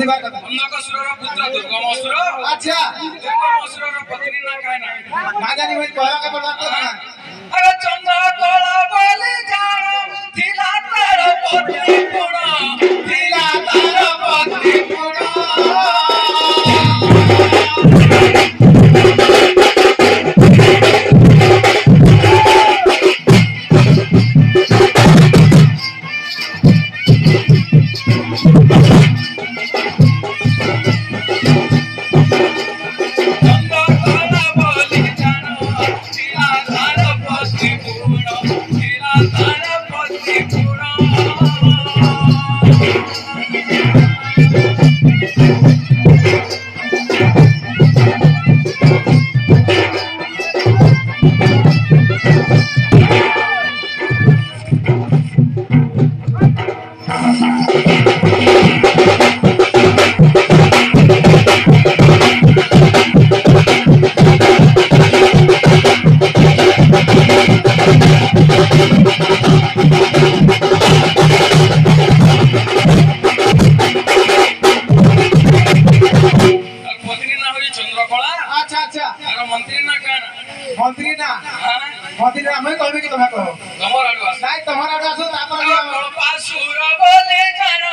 बुझिबा कथा अन्नकसुरर पुत्र दुर्गमासुर अच्छा दुर्गमासुरर पत्नी ना कायना ना जानी भाई कहवा के बता तो ना अरे चंद्र कला बोले जान थिला तार पत्नी पुण थिला तार पत्नी पुण मंत्री हमें कहबे कि तुम्हें कहो तमर आडू आस नहीं तुम्हारा आडू आसो तापर कल्पासुर बोले जान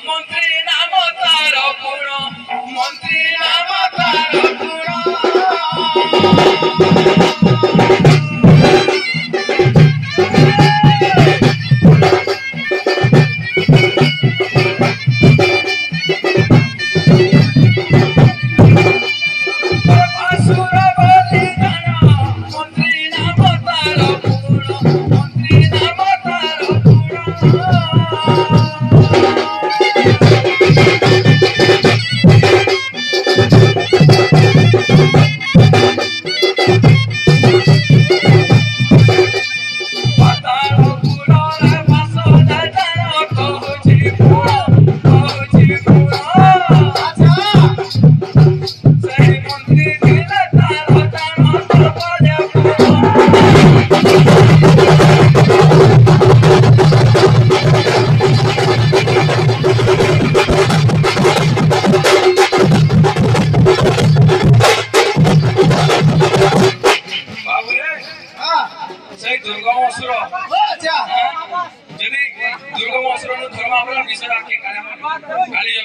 मंत्री नाम तार पुण मंत्री नाम तार पुण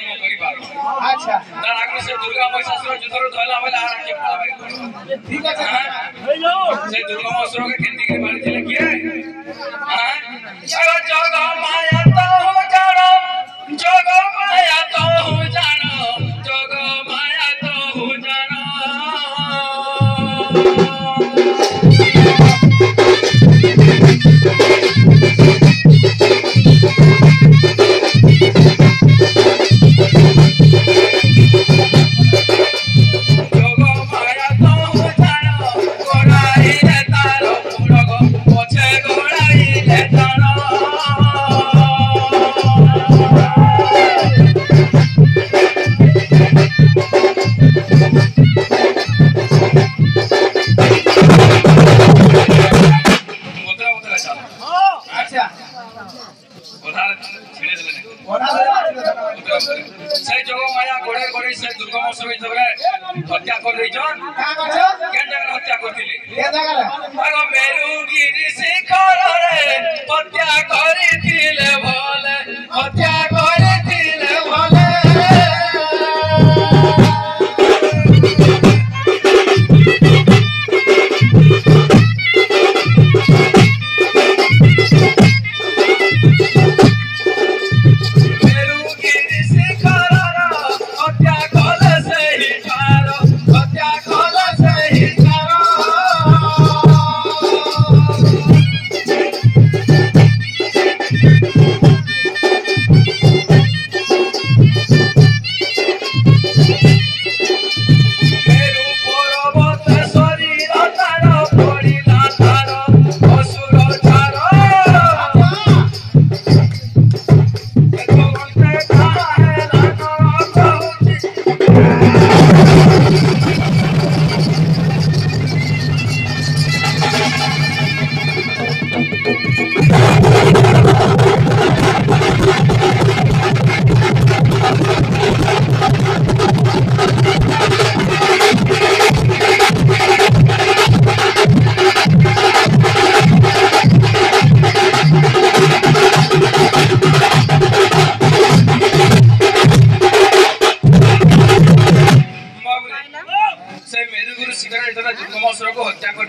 अच्छा तार आगे से दुर्गा महिषासुर जुधर धइला बेला आ के पळावे ठीक है से दुर्गा महिषासुर के केंदी के मारी थिले किए हां जग जग माया तो जानो जग माया तो जानो जग माया तो जानो से जगह माया गोड़े गोड़े से दुर्गा महोत्सव जगह हत्या कर रही जन का करछो केन जगह हत्या करथिले ए जगह अगो मेरुगिरी शिखर रे हत्या करिथिले भले हत्या करिथिले भले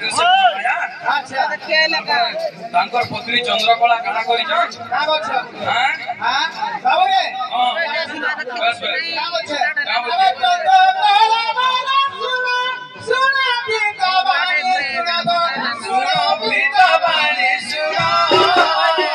ଦେଶ ଆୟା ଆଚ୍ଛା ତାଙ୍କର ପତ୍ନୀ ଚନ୍ଦ୍ରକଳା କାଣା କରିଛ କାଁ କରୁଛ ହାଁ ହାଁ ବାବୁରେ ହଁ ବସ୍ ବସ୍ କାଁ କରୁଛ କାଁ କରୁଛ? ଆରେ ଚନ୍ଦ୍ରକଳା ବାଲା ଶୁଣ ପିତା ବାଣୀ ଶୁଣ ପିତା ବାଣୀ ଶୁଣ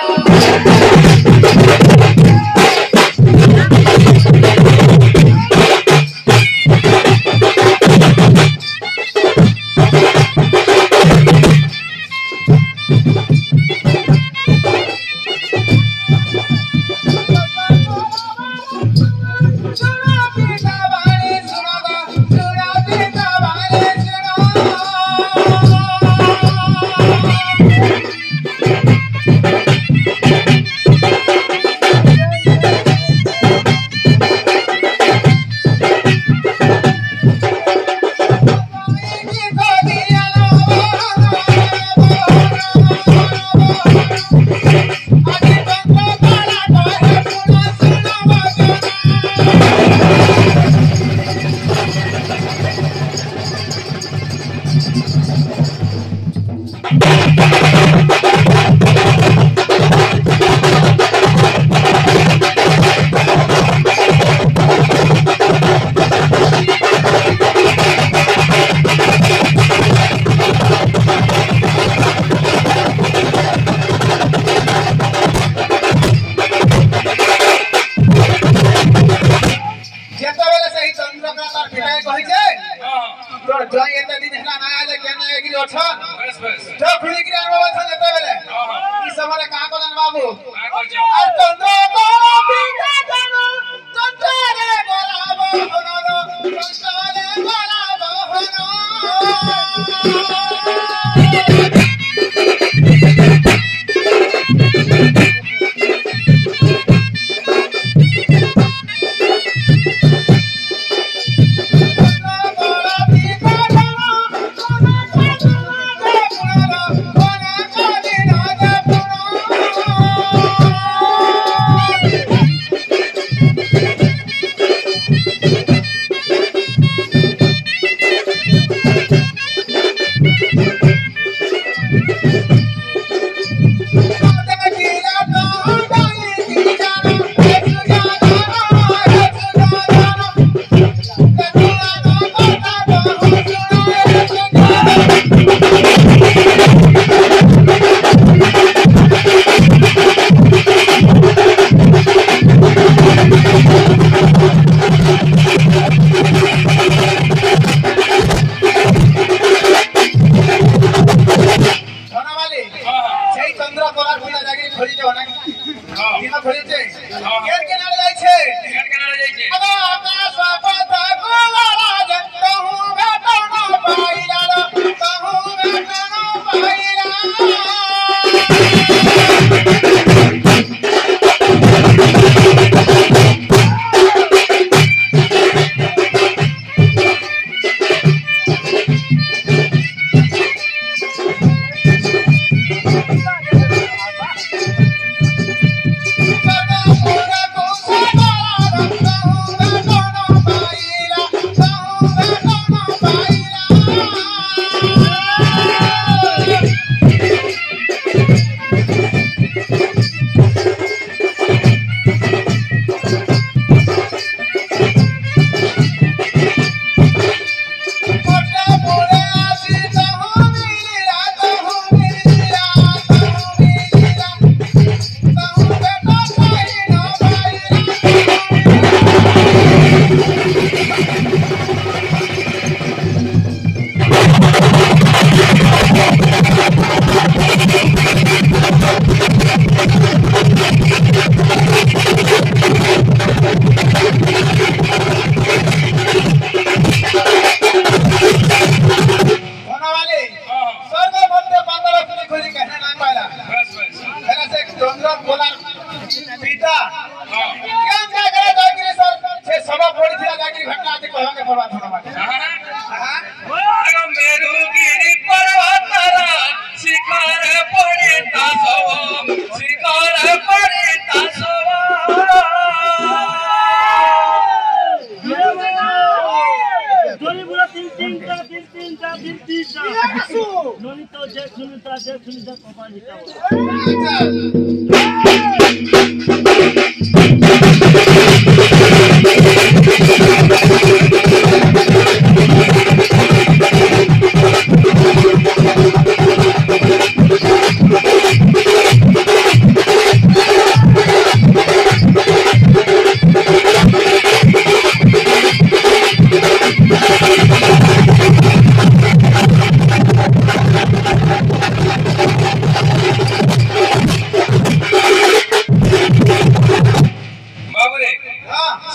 बाबूरे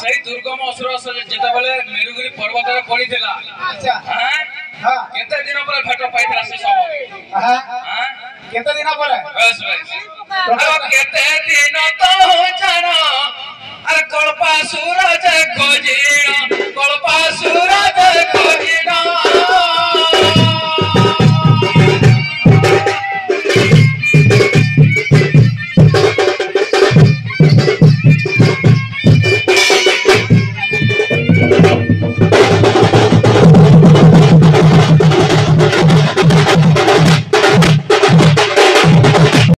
सही दुर्गम असुर जेतेबेले मेरुगिरी पर्वत रे पड़ीथिला अच्छा हां हां केते दिन पर भेट पाइथिला से सब हां हां केते दिन पर बस बस अब केते दिन तो जानो अरे कल्पासुर जे खोजियो कल्पासुर